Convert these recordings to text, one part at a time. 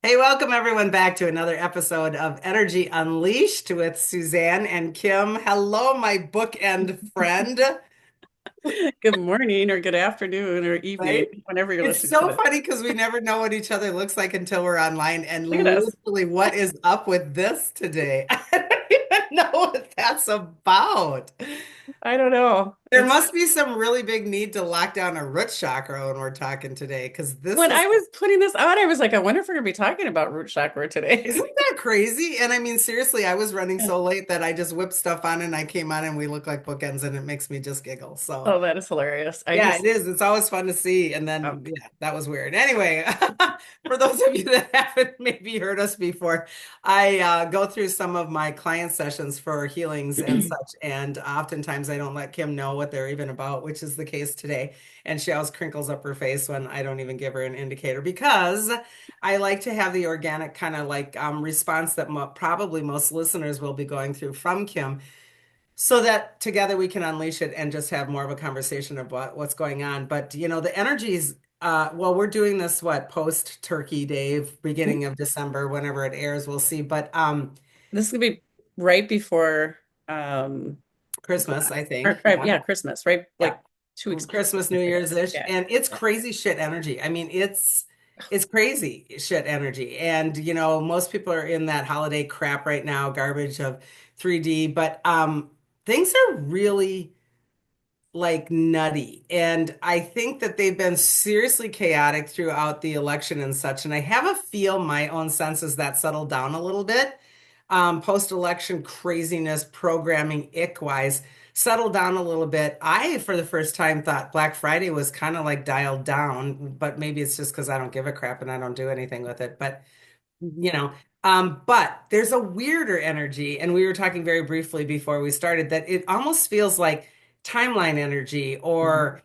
Hey, welcome everyone back to another episode of Energy Unleashed with Suzanne and Kim. Hello, my bookend friend. Good morning or good afternoon or evening, Right? whenever you're It's listening to so this. funny because we never know what each other looks like until we're online. And Look at us. literally, what is up with this today? I don't even know what that's about. I don't know. There must be some really big need to lock down a root chakra when we're talking today, because this When is I was putting this out, I was like, I wonder if we're gonna be talking about root chakra today. Isn't that crazy? And I mean, seriously, I was running Yeah. so late that I just whipped stuff on and I came on and we look like bookends and it makes me just giggle. So, Oh, that is hilarious. I yeah, it just is. It's always fun to see. And oh, then, yeah, that was weird. Anyway, for those of you that haven't maybe heard us before, I go through some of my client sessions for healings and such. And oftentimes I don't let Kim know what they're even about, which is the case today. And she always crinkles up her face when I don't even give her an indicator because I like to have the organic kind of like response that probably most listeners will be going through from Kim so that together we can unleash it and just have more of a conversation about what's going on. But the energies, well, we're doing this what post Turkey Day, beginning of December, whenever it airs, we'll see. But this is gonna be right before um Christmas, I think. right, Yeah. yeah, Christmas, right? Yeah. Like 2 weeks before Christmas, New Christmas, I Year's guess. ish. Yeah. And it's crazy shit energy. I mean, it's crazy shit energy. And most people are in that holiday crap right now, garbage of 3D, but things are really like nutty. And I think that they've been seriously chaotic throughout the election and such. And I have a feel my own senses that settled down a little bit. Post-election craziness, programming, ick-wise, settled down a little bit. I, for the first time, thought Black Friday was kind of like dialed down, but maybe it's just because I don't give a crap and I don't do anything with it. But you Mhm. know, but there's a weirder energy, and we were talking very briefly before we started that it almost feels like timeline energy, Mhm. or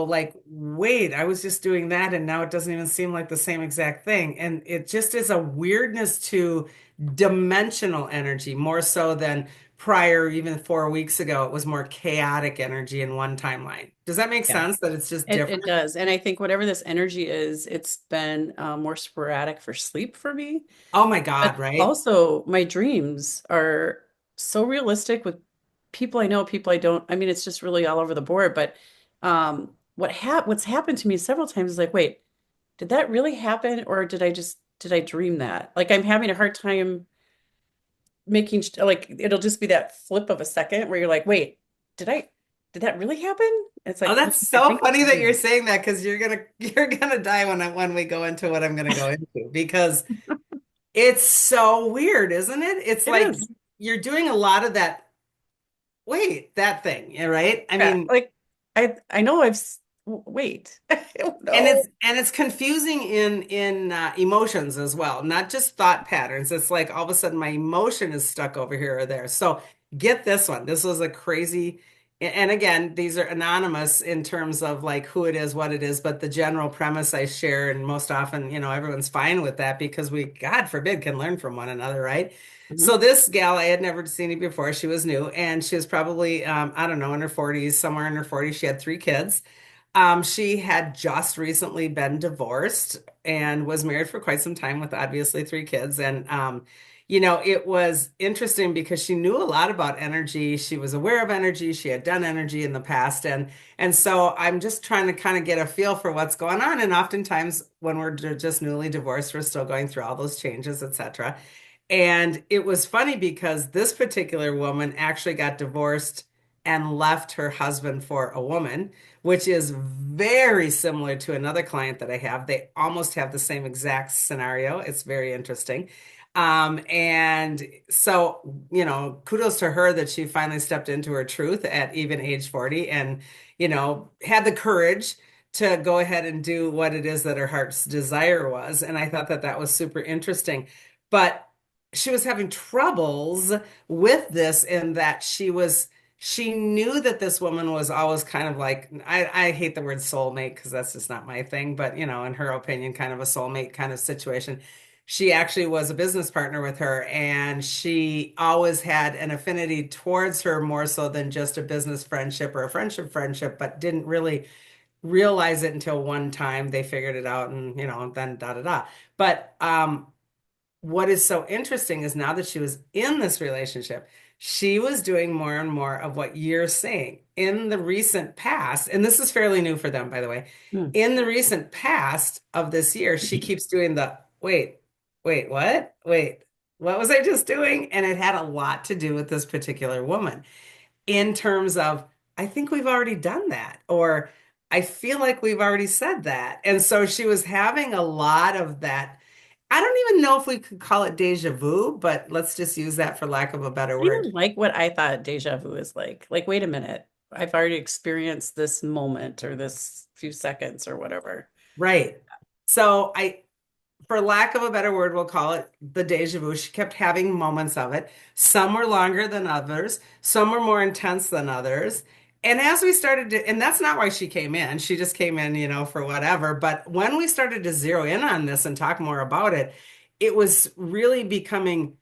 like, wait, I was just doing that, and now it doesn't even seem like the same exact thing. And it just is a weirdness to dimensional energy, more so than prior, even 4 weeks ago, it was more chaotic energy in one timeline. Does that make Yeah. sense that it's just It different? does. And I think whatever this energy is, it's been more sporadic for sleep for me. Oh my But God, right? also, my dreams are so realistic with people I know, people I don't. I mean, it's just really all over the board. But what's happened to me several times is like, wait, did that really happen, or did I dream that? Like, I'm having a hard time making like it'll just be that flip of a second where you're like, wait, did I did that really happen? It's Oh, like, that's I so think it's funny a that you're dream. saying that because you're gonna die when we go into what I'm gonna go into, because it's so weird, isn't it? It's It like is. you're doing a lot of that. Wait, that thing, yeah, right? I Yeah, mean, like I know wait. I don't and know. it's confusing in emotions as well, not just thought patterns. It's like all of a sudden my emotion is stuck over here or there. So get this one. This was a crazy, and again, these are anonymous in terms of like who it is, what it is, but the general premise I share, and most often, everyone's fine with that because we, God forbid, can learn from one another, right? Mhm. So this gal, I had never seen it before. She was new, and she was probably, I don't know, in her 40s, somewhere in her 40s. She had three kids. She had just recently been divorced and was married for quite some time with obviously three kids. And, it was interesting because she knew a lot about energy. She was aware of energy. She had done energy in the past. And so I'm just trying to kind of get a feel for what's going on. And oftentimes when we're just newly divorced, we're still going through all those changes, etc. And it was funny because this particular woman actually got divorced and left her husband for a woman, which is very similar to another client that I have. They almost have the same exact scenario. It's very interesting. And so, kudos to her that she finally stepped into her truth at even age 40 and, had the courage to go ahead and do what it is that her heart's desire was. And I thought that that was super interesting. But she was having troubles with this in that she knew that this woman was always kind of like, I hate the word soulmate because that's just not my thing, but in her opinion, kind of a soulmate kind of situation. She actually was a business partner with her, and she always had an affinity towards her more so than just a business friendship or a friendship, but didn't really realize it until one time they figured it out, and then da da da. But what is so interesting is now that she was in this relationship, she was doing more and more of what you're saying in the recent past. And this is fairly new for them, by the way. Hmm. In the recent past of this year, she keeps doing the wait, what? Wait, what was I just doing? And it had a lot to do with this particular woman in terms of, I think we've already done that, or I feel like we've already said that. And so she was having a lot of that. I don't even know if we could call it deja vu, but let's just use that for lack of a better Kind word. of like what I thought deja vu is like. Like, wait a minute, I've already experienced this moment or this few seconds or whatever. Right. So for lack of a better word, we'll call it the deja vu. She kept having moments of it. Some were longer than others, some were more intense than others. And as we started to, and that's not why she came in, she just came in, for whatever. But when we started to zero in on this and talk more about it, it was really becoming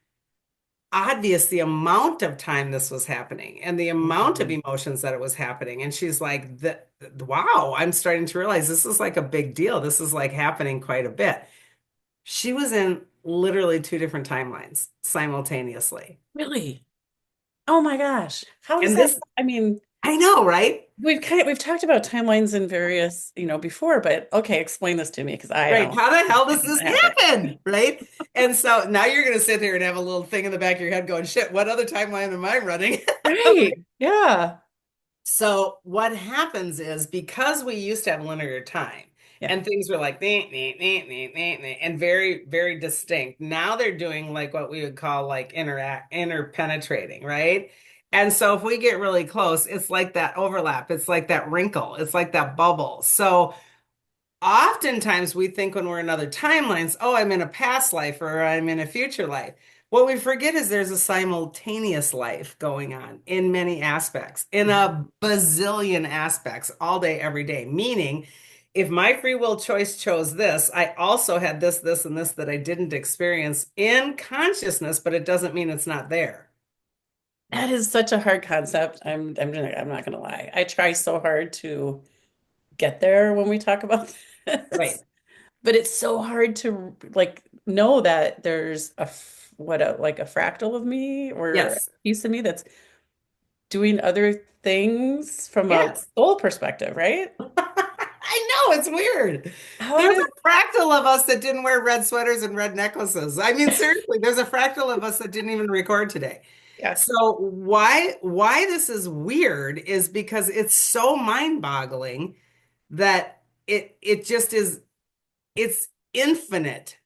obvious the amount of time this was happening and the amount of Mhm. emotions that it was happening. And she's like, wow, I'm starting to realize this is like a big deal. This is like happening quite a bit. She was in literally two different timelines simultaneously. Really? Oh my gosh. How does And that? this, I mean, I know, right? we've talked about timelines in various, before, but okay, explain this to me because I Right. don't How the hell does understand this what happened. happen? Right. And so now you're going to sit there and have a little thing in the back of your head going, shit, what other timeline am I running? Right. Yeah. So what happens is because we used to have linear time Yeah. and things were like and very, very distinct. Now they're doing like what we would call like interpenetrating, right? And so if we get really close, it's like that overlap, it's like that wrinkle, it's like that bubble. So oftentimes we think when we're in other timelines, oh, I'm in a past life or I'm in a future life. What we forget is there's a simultaneous life going on in many aspects, in a bazillion aspects, all day, every day. Meaning, if my free will choice chose this, I also had this, this, and this that I didn't experience in consciousness, but it doesn't mean it's not there. That is such a hard concept. I'm not gonna lie. I try so hard to get there when we talk about Right. this, but it's so hard to like know that there's like a fractal of me or a Yes. piece of me that's doing other things from a Yes. soul perspective, right? I know, it's weird. How There's does a fractal of us that didn't wear red sweaters and red necklaces. I mean, seriously, there's a fractal of us that didn't even record today. yeah. So why this is weird is because it's so mind-boggling that it just is it's infinite.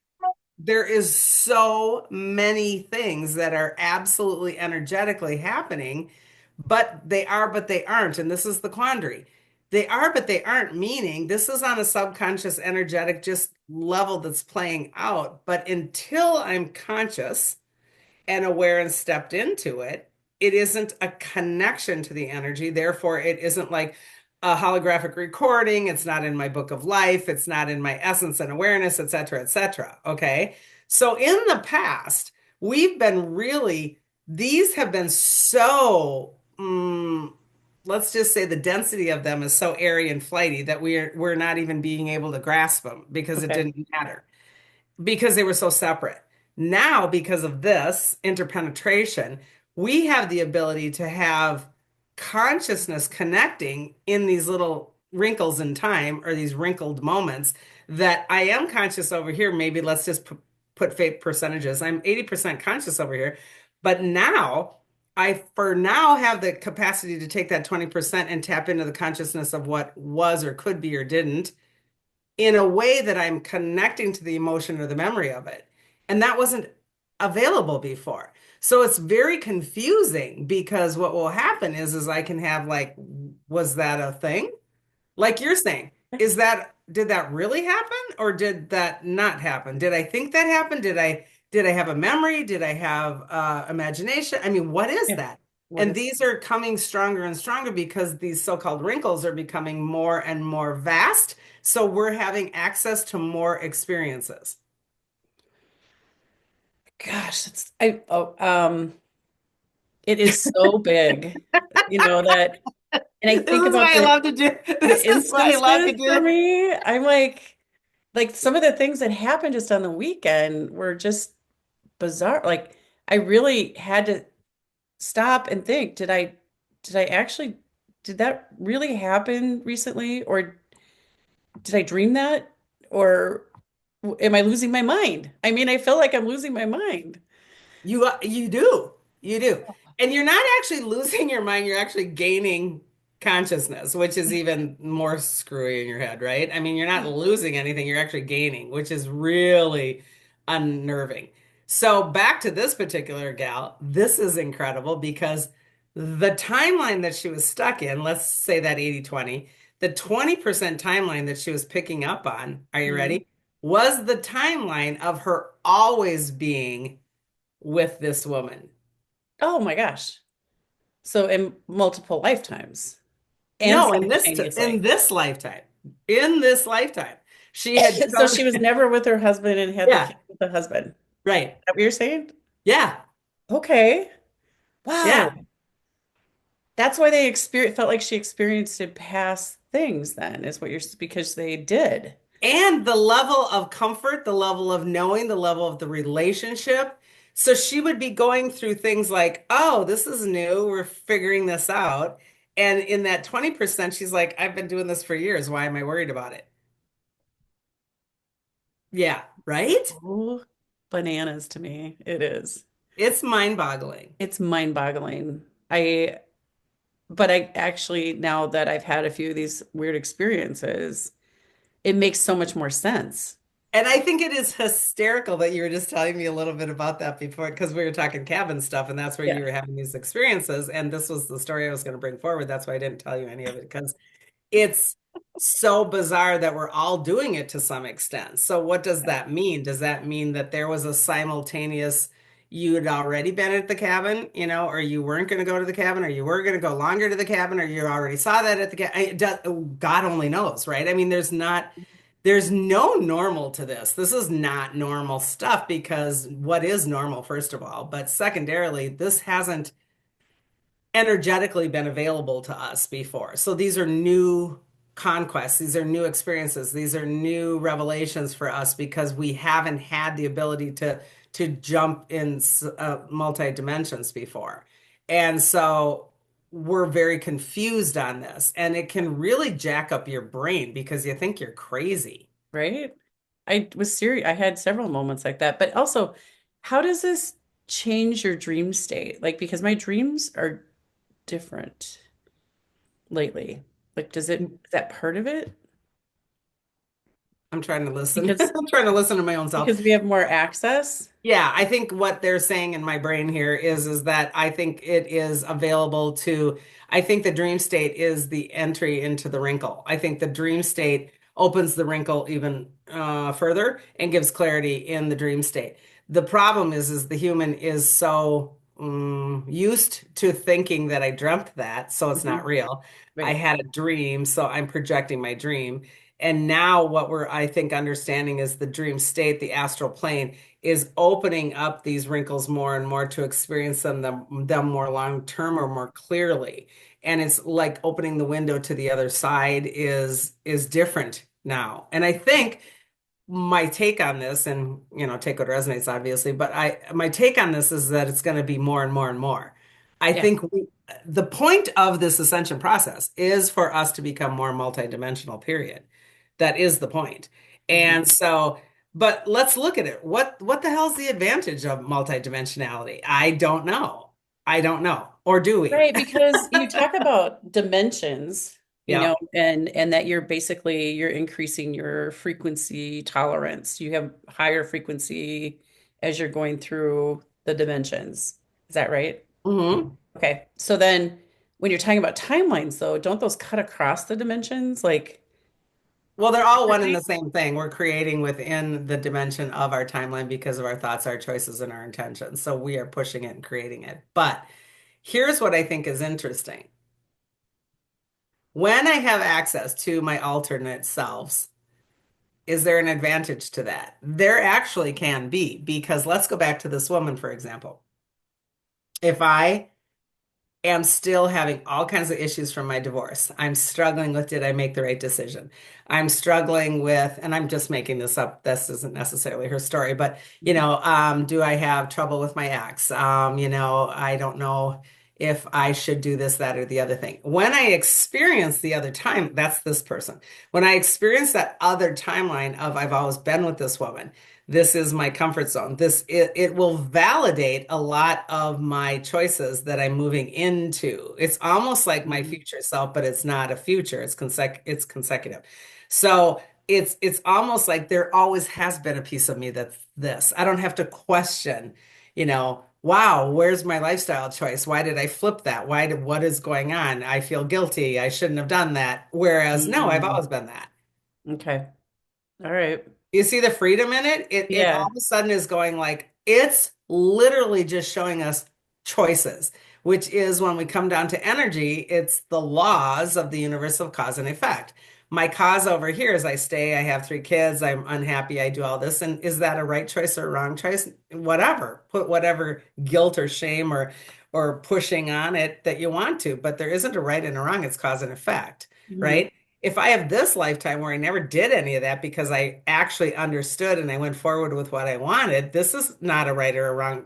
There is so many things that are absolutely energetically happening, but they aren't. And this is the quandary. They are, but they aren't, meaning this is on a subconscious energetic just level that's playing out. But until I'm conscious and aware and stepped into it, it isn't a connection to the energy. Therefore, it isn't like a holographic recording. It's not in my book of life. It's not in my essence and awareness, et cetera, et cetera. Okay. So in the past, we've been really, these have been so, let's just say the density of them is so airy and flighty that we're not even being able to grasp them because it Okay. didn't matter because they were so separate. Now, because of this interpenetration, we have the ability to have consciousness connecting in these little wrinkles in time or these wrinkled moments that I am conscious over here. Maybe let's just put fake percentages. I'm 80% conscious over here. But now, I for now have the capacity to take that 20% and tap into the consciousness of what was or could be or didn't in a way that I'm connecting to the emotion or the memory of it. And that wasn't available before. So it's very confusing because what will happen is I can have like, was that a thing? Like you're saying, did that really happen or did that not happen? Did I think that happened? Did I have a memory? Did I have imagination? I mean, what is Yeah. that? What And is these are coming stronger and stronger because these so-called wrinkles are becoming more and more vast. So we're having access to more experiences. gosh, it is so big, that and I This think is about why I love to do. the This is why I love to instances for do. me. I'm like some of the things that happened just on the weekend were just bizarre. Like I really had to stop and think, did I actually did that really happen recently or did I dream that or am I losing my mind? I mean, I feel like I'm losing my mind. You do. You do. And you're not actually losing your mind, you're actually gaining consciousness, which is even more screwy in your head, right? I mean, you're not losing anything, you're actually gaining, which is really unnerving. So back to this particular gal, this is incredible because the timeline that she was stuck in, let's say that 80/20, the 20% timeline that she was picking up on, are you Mhm. ready? Was the timeline of her always being with this woman. Oh my gosh. So in multiple lifetimes and No, in simultaneously. this lifetime. In this lifetime. She had So she was chosen, never with her husband and had the yeah, kid with the husband. Is right. that what you're saying? Yeah. Okay. Wow. Yeah. That's why they felt like she experienced it past things then, is what you're because they did. And the level of comfort, the level of knowing, the level of the relationship. So she would be going through things like, oh, this is new. We're figuring this out. And in that 20%, she's like, I've been doing this for years. Why am I worried about it? Yeah, right? Oh, bananas to me. It is. It's mind-boggling. It's mind-boggling. But I actually, now that I've had a few of these weird experiences, it makes so much more sense. And I think it is hysterical that you were just telling me a little bit about that before, because we were talking cabin stuff, and that's where Yeah. you were having these experiences. And this was the story I was going to bring forward. That's why I didn't tell you any of it, because it's so bizarre that we're all doing it to some extent. So, what does that mean? Does that mean that there was a simultaneous, you had already been at the cabin, or you weren't going to go to the cabin, or you were going to go longer to the cabin, or you already saw that at the cabin? God only knows, right? I mean, there's no normal to this. This is not normal stuff because what is normal, first of all, but secondarily, this hasn't energetically been available to us before. So these are new conquests, these are new experiences, these are new revelations for us because we haven't had the ability to jump in multi dimensions before. And so we're very confused on this, and it can really jack up your brain because you think you're crazy. Right? I was serious. I had several moments like that. But also, how does this change your dream state? Like, because my dreams are different lately. Like, is that part of it? I'm trying to listen. Because I'm trying to listen to my own self. we have more access. Yeah, I think what they're saying in my brain here is that I think it is available to, I think the dream state is the entry into the wrinkle. I think the dream state opens the wrinkle even further and gives clarity in the dream state. The problem is the human is so used to thinking that I dreamt that, so it's not Mhm. real. I Right. had a dream, so I'm projecting my dream. And now what we're, I think, understanding is the dream state, the astral plane is opening up these wrinkles more and more to experience them more long term or more clearly. And it's like opening the window to the other side is different now. And I think my take on this, and take what resonates, obviously, but my take on this is that it's going to be more and more and more. I Yeah. think the point of this ascension process is for us to become more multidimensional, period. That is the point. Mhm. And so, but let's look at it. What the hell's the advantage of multidimensionality? I don't know. I don't know. Or do we? Right, because you talk about dimensions, Yeah. and that you're increasing your frequency tolerance. You have higher frequency as you're going through the dimensions. Is that right? Hmm. Okay. So then when you're talking about timelines though, don't those cut across the dimensions like Well, they're all one and differently? the same thing. We're creating within the dimension of our timeline because of our thoughts, our choices, and our intentions. So we are pushing it and creating it. But here's what I think is interesting. When I have access to my alternate selves, is there an advantage to that? There actually can be, because let's go back to this woman, for example. If I am still having all kinds of issues from my divorce. I'm struggling with, did I make the right decision? I'm struggling with, and I'm just making this up. This isn't necessarily her story, but do I have trouble with my ex? I don't know if I should do this, that, or the other thing. When I experience the other time, that's this person. When I experience that other timeline of I've always been with this woman, this is my comfort zone. It will validate a lot of my choices that I'm moving into. It's almost like my Mhm. future self, but it's not a future. It's consecutive. So it's almost like there always has been a piece of me that's this. I don't have to question, wow, where's my lifestyle choice? Why did I flip that? What is going on? I feel guilty. I shouldn't have done that. Whereas no, I've Mm. always been that. Okay. All right. You see the freedom in it? It all Yeah. of a sudden is going like it's literally just showing us choices, which is when we come down to energy, it's the laws of the universe of cause and effect. My cause over here is I stay, I have three kids, I'm unhappy, I do all this. And is that a right choice or a wrong choice? Whatever. Put whatever guilt or shame or pushing on it that you want to, but there isn't a right and a wrong, it's cause and effect, Mhm. right? If I have this lifetime where I never did any of that because I actually understood and I went forward with what I wanted, this is not a right or a wrong.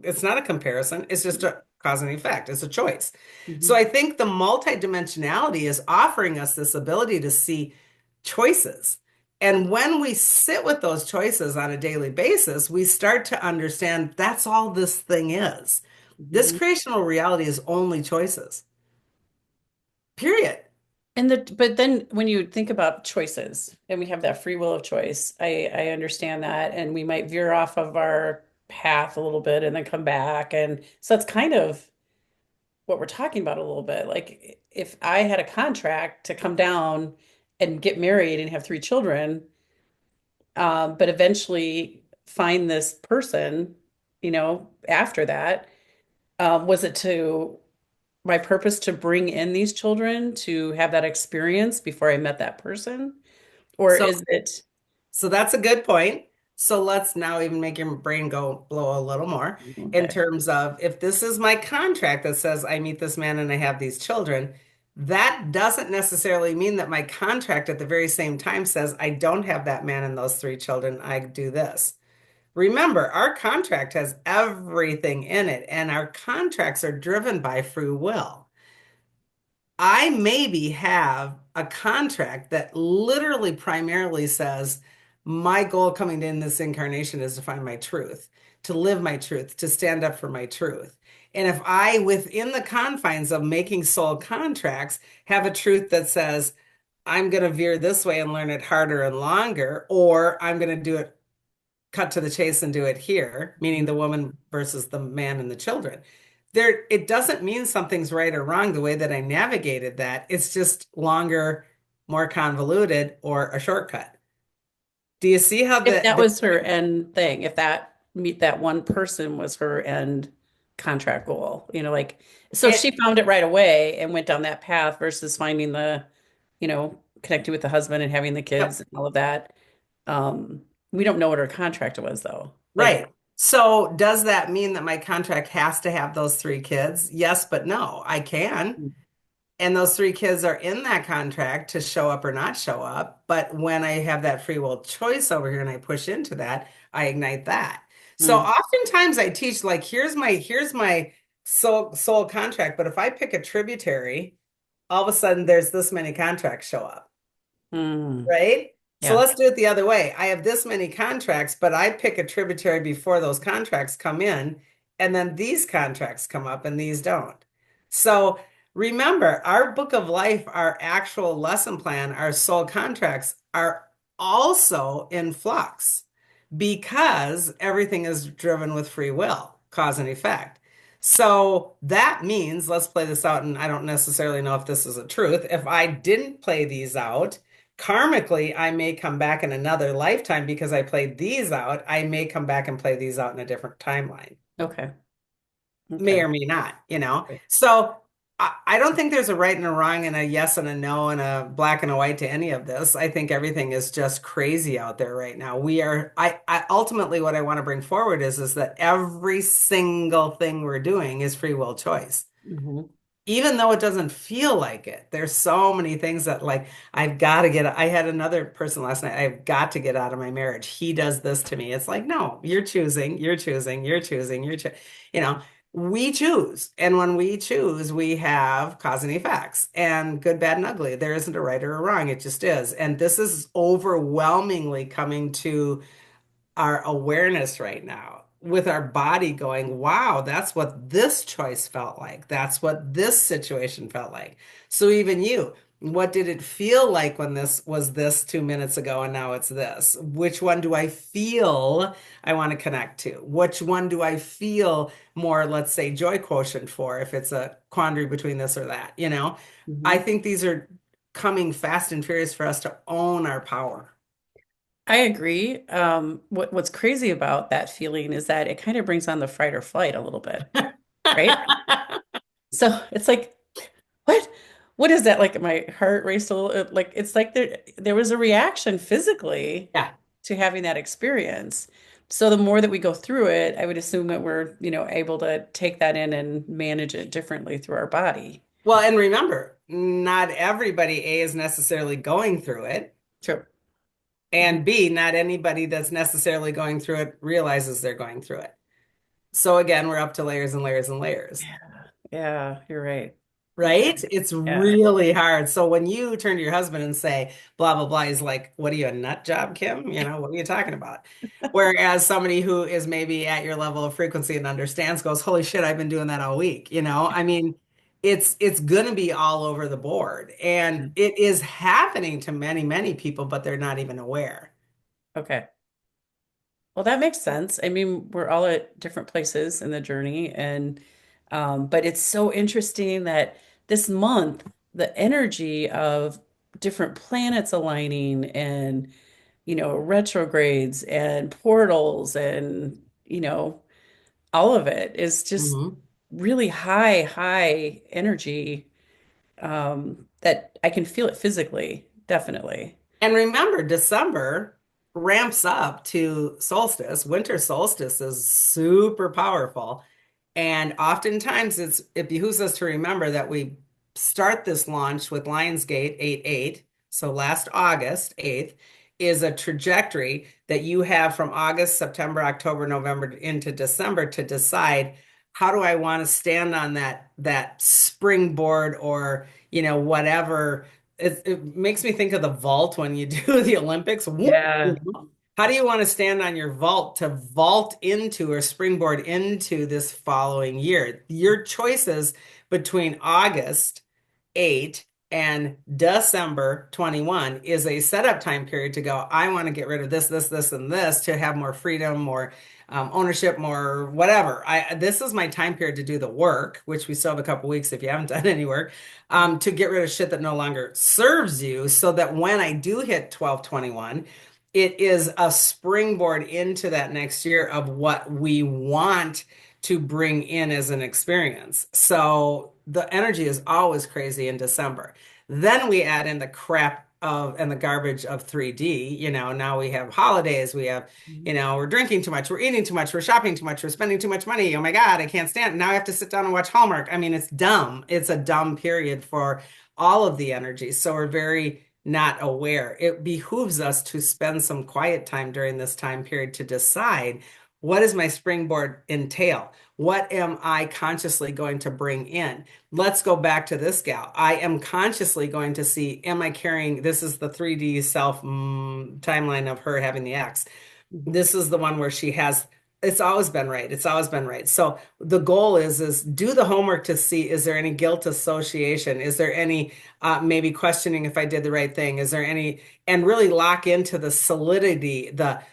It's not a comparison. It's just a cause and effect. It's a choice. So Mhm. I think the multidimensionality is offering us this ability to see choices. And when we sit with those choices on a daily basis, we start to understand that's all this thing is. This Mhm. creational reality is only choices, period. But then when you think about choices, and we have that free will of choice, I understand that, and we might veer off of our path a little bit and then come back, and so that's kind of what we're talking about a little bit. Like if I had a contract to come down and get married and have three children, but eventually find this person, after that, was it to my purpose to bring in these children to have that experience before I met that person? Or So is it So that's a good point. So let's now even make your brain go blow a little more in okay? terms of if this is my contract that says I meet this man and I have these children, that doesn't necessarily mean that my contract at the very same time says I don't have that man and those three children. I do this. Remember, our contract has everything in it, and our contracts are driven by free will. I maybe have a contract that literally primarily says my goal coming in this incarnation is to find my truth, to live my truth, to stand up for my truth. And if I, within the confines of making soul contracts, have a truth that says, I'm going to veer this way and learn it harder and longer, or I'm going to do it cut to the chase and do it here, meaning the woman versus the man and the children. There, it doesn't mean something's right or wrong the way that I navigated that. It's just longer, more convoluted, or a shortcut. Do you see how If that the was her end thing, if that meet that one person was her end contract goal, like so if it, she found it right away and went down that path versus finding connecting with the husband and having the yep, kids and all of that, we don't know what her contract was though. Like, right. So does that mean that my contract has to have those three kids? Yes, but no, I can. And those three kids are in that contract to show up or not show up. But when I have that free will choice over here and I push into that, I ignite that. So mm, oftentimes I teach like here's my soul contract. But if I pick a tributary, all of a sudden there's this many contracts show up, mm, right? So yeah. let's do it the other way. I have this many contracts, but I pick a tributary before those contracts come in, and then these contracts come up and these don't. So remember, our book of life, our actual lesson plan, our soul contracts are also in flux because everything is driven with free will, cause and effect. So that means, let's play this out, and I don't necessarily know if this is a truth. If I didn't play these out, karmically, I may come back in another lifetime because I played these out. I may come back and play these out in a different timeline. Okay. May Okay. or may not. So I don't think there's a right and a wrong and a yes and a no and a black and a white to any of this. I think everything is just crazy out there right now. I ultimately what I want to bring forward is that every single thing we're doing is free will choice. Mhm. Even though it doesn't feel like it, there's so many things that like I've got to get. I had another person last night. I've got to get out of my marriage. He does this to me. It's like, no, you're choosing, you're choosing, you're choosing, you know, we choose. And when we choose, we have cause and effects and good, bad, and ugly. There isn't a right or a wrong. It just is. And this is overwhelmingly coming to our awareness right now with our body going, wow, that's what this choice felt like. That's what this situation felt like. So even you, what did it feel like when this was this 2 minutes ago and now it's this? Which one do I feel I want to connect to? Which one do I feel more, let's say, joy quotient for if it's a quandary between this or that? I Mhm. think these are coming fast and furious for us to own our power. I agree. What's crazy about that feeling is that it kind of brings on the fight or flight a little bit, right? So it's like, what? What is that? Like my heart raced a little, like it's like there was a reaction physically Yeah. to having that experience. So the more that we go through it, I would assume that we're, able to take that in and manage it differently through our body. Well, and remember, not everybody A is necessarily going through it, True. Mhm. and B, not anybody that's necessarily going through it realizes they're going through it. So again, we're up to layers and layers and layers, Yeah. Yeah, you're right. Okay. right? It's Yeah. really hard. So when you turn to your husband and say, blah, blah, blah, he's like, what are you, a nut job, Kim? What are you talking about? Whereas somebody who is maybe at your level of frequency and understands goes, holy shit, I've been doing that all week. I mean, it's gonna be all over the board. And it is happening to many, many people, but they're not even aware. Okay. Well, that makes sense. I mean, we're all at different places in the journey, and but it's so interesting that this month, the energy of different planets aligning and, retrogrades and portals and, all of it is just Mhm. really high, high energy, that I can feel it physically, definitely. And remember, December ramps up to solstice. Winter solstice is super powerful. And oftentimes it behooves us to remember that we start this launch with Lionsgate 8-8. So last August 8th is a trajectory that you have from August, September, October, November into December to decide how do I want to stand on that springboard or whatever. It makes me think of the vault when you do the Olympics. Whoop, Yeah. how do you want to stand on your vault to vault into or springboard into this following year? Your choices between August 8 and December 21 is a setup time period to go, I want to get rid of this, this, this, and this to have more freedom, more ownership, more whatever. This is my time period to do the work, which we still have a couple weeks if you haven't done any work, to get rid of shit that no longer serves you so that when I do hit 12/21, it is a springboard into that next year of what we want to bring in as an experience. So the energy is always crazy in December. Then we add in the crap of and the garbage of 3D. Now we have holidays, we have, we're drinking too much, we're eating too much, we're shopping too much, we're spending too much money. Oh my God, I can't stand it. Now I have to sit down and watch Hallmark. I mean, it's dumb. It's a dumb period for all of the energy. So we're very not aware. It behooves us to spend some quiet time during this time period to decide what does my springboard entail? What am I consciously going to bring in? Let's go back to this gal. I am consciously going to see, am I carrying, this is the 3D self timeline of her having the X. Mhm. This is the one where she has, it's always been right. It's always been right. So the goal is do the homework to see, is there any guilt association? Is there any maybe questioning if I did the right thing? Is there any, and really lock into the solidity, the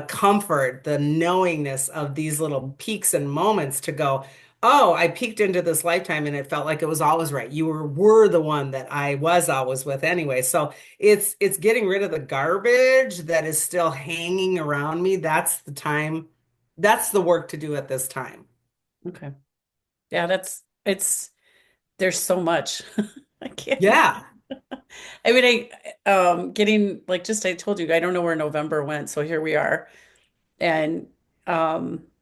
comfort, the knowingness of these little peaks and moments to go, oh, I peeked into this lifetime and it felt like it was always right. You were the one that I was always with anyway. So it's getting rid of the garbage that is still hanging around me. That's the time. That's the work to do at this time. Okay. Yeah, there's so much. I can't even. Yeah. I mean, getting like just I told you, I don't know where November went, so here we are. And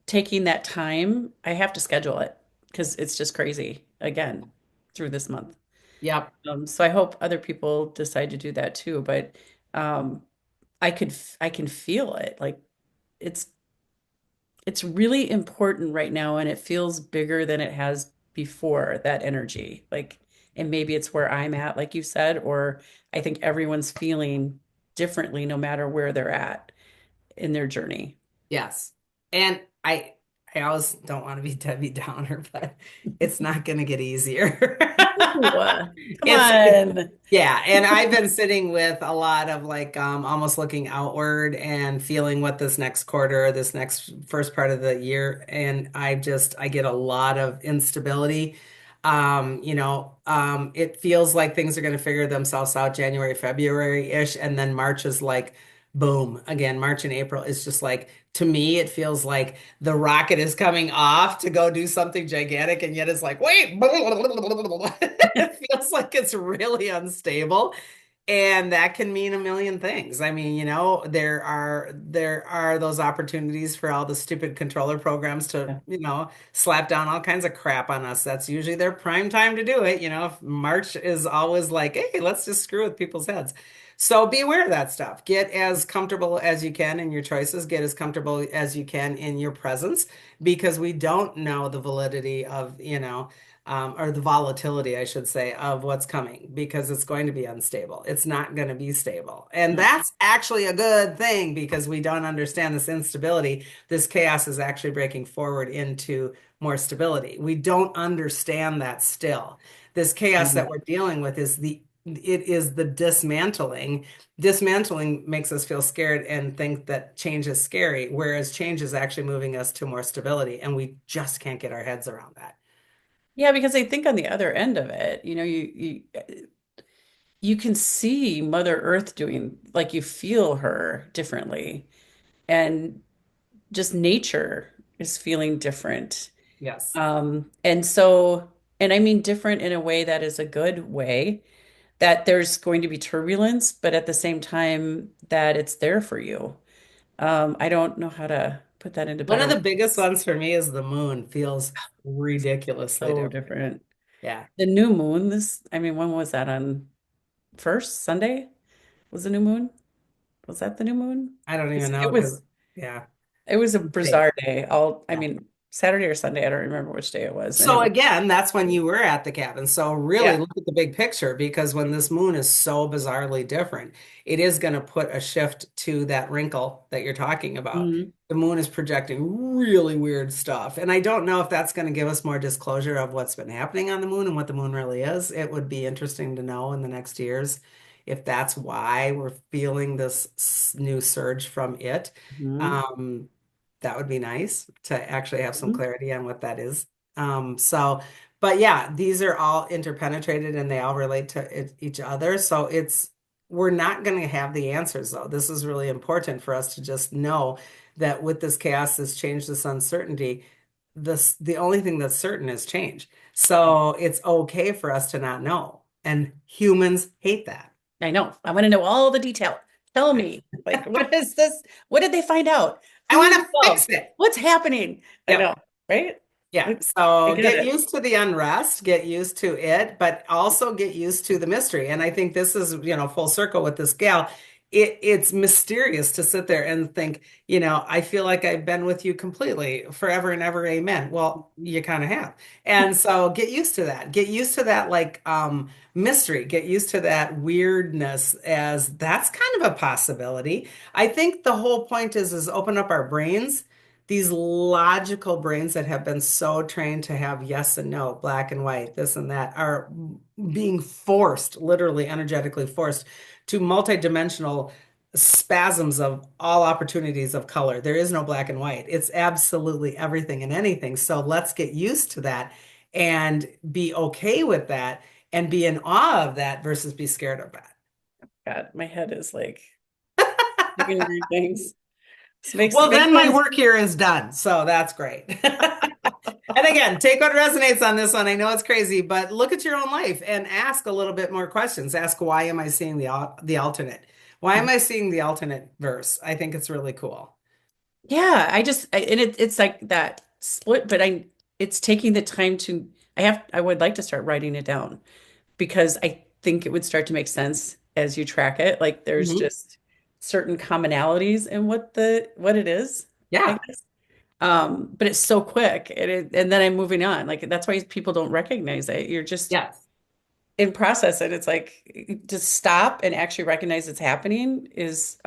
taking that time, I have to schedule it because it's just crazy. again through this month. Yep. So I hope other people decide to do that too. But um, I can feel it. Like it's it's really important right now, and it feels bigger than it has before, that energy. Like, and maybe it's where I'm at, like you said, or I think everyone's feeling differently no matter where they're at in their journey. Yes. And I always don't want to be Debbie Downer, but it's not going to get easier. Ooh, come It's on. yeah, and I've been sitting with a lot of like almost looking outward and feeling what this next quarter, this next first part of the year, and I get a lot of instability. It feels like things are going to figure themselves out January, February-ish, and then March is like boom again. March and April is just like to me, it feels like the rocket is coming off to go do something gigantic, and yet it's like, wait, it feels like it's really unstable. And that can mean a million things. I mean, there are those opportunities for all the stupid controller programs to, Yeah. slap down all kinds of crap on us. That's usually their prime time to do it. March is always like, hey, let's just screw with people's heads. So be aware of that stuff. Get as comfortable as you can in your choices. Get as comfortable as you can in your presence because we don't know the validity of, or the volatility, I should say, of what's coming because it's going to be unstable. It's not going to be stable. And Yeah. that's actually a good thing because we don't understand this instability. This chaos is actually breaking forward into more stability. We don't understand that still. This chaos that Mhm. we're dealing with it is the dismantling. Dismantling makes us feel scared and think that change is scary, whereas change is actually moving us to more stability, and we just can't get our heads around that. Yeah, because I think on the other end of it, you can see Mother Earth doing, like you feel her differently, and just nature is feeling different. Yes. And so, and I mean different in a way that is a good way, that there's going to be turbulence, but at the same time that it's there for you. I don't know how to put that into One better of the biggest words. ones for me is the moon feels ridiculously So different. different. Yeah. The new moon, I mean, when was that, on first Sunday? Was the new moon? Was that the new moon? I don't even It know because, was yeah. it was a Date. bizarre day. I Yeah. mean, Saturday or Sunday, I don't remember which day it was. And it So was, again, that's when you were at the cabin. So really yeah. look at the big picture because when this moon is so bizarrely different, it is going to put a shift to that wrinkle that you're talking about. Mhm. The moon is projecting really weird stuff. And I don't know if that's going to give us more disclosure of what's been happening on the moon and what the moon really is. It would be interesting to know in the next years if that's why we're feeling this new surge from it. Mhm. Um, that would be nice to actually have some Mhm. clarity on what that is. So, but yeah, these are all interpenetrated and they all relate to each other. So we're not going to have the answers though. This is really important for us to just know that with this chaos, this change, this uncertainty, the only thing that's certain is change. So it's okay for us to not know. And humans hate that. I know. I want to know all the detail. Tell me, like, what is this? What did they find out? I Who's want to involved? fix it. What's happening? I Yep. know, right? Yeah, I so get get it. used to the unrest, get used to it, but also get used to the mystery. And I think this is, full circle with this gal. It's mysterious to sit there and think, I feel like I've been with you completely forever and ever, amen. Well, you kind of have. And so get used to that. Get used to that like mystery. Get used to that weirdness as that's kind of a possibility. I think the whole point is open up our brains, these logical brains that have been so trained to have yes and no, black and white, this and that, are being forced, literally energetically forced, to multidimensional spasms of all opportunities of color. There is no black and white. It's absolutely everything and anything. So let's get used to that and be okay with that and be in awe of that versus be scared of that. God, my head is like thinking weird things. This Well, makes then my sense. work here is done. So that's great. And again, take what resonates on this one. I know it's crazy, but look at your own life and ask a little bit more questions. Ask, why am I seeing the alternate? Why am I seeing the alternate verse? I think it's really cool. Yeah, and it's like that split, but it's taking the time to, I would like to start writing it down because I think it would start to make sense as you track it. Like there's Mhm. just certain commonalities in what it is, I Yeah. guess. But it's so quick and then I'm moving on. Like that's why people don't recognize it. You're just Yes. in process and it's like to stop and actually recognize it's happening is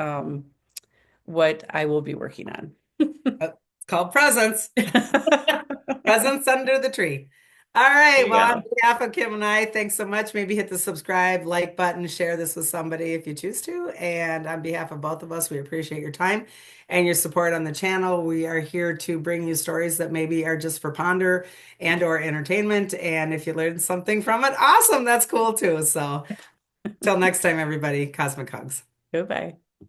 what I will be working on. It's called presence. There Presents under the tree. All right. you Well, on go. behalf of Kim and I, thanks so much. Maybe hit the subscribe, like button, share this with somebody if you choose to. And on behalf of both of us, we appreciate your time and your support on the channel. We are here to bring you stories that maybe are just for ponder and or entertainment. And if you learned something from it, awesome. That's cool too. So till next time, everybody, cosmic hugs. Goodbye.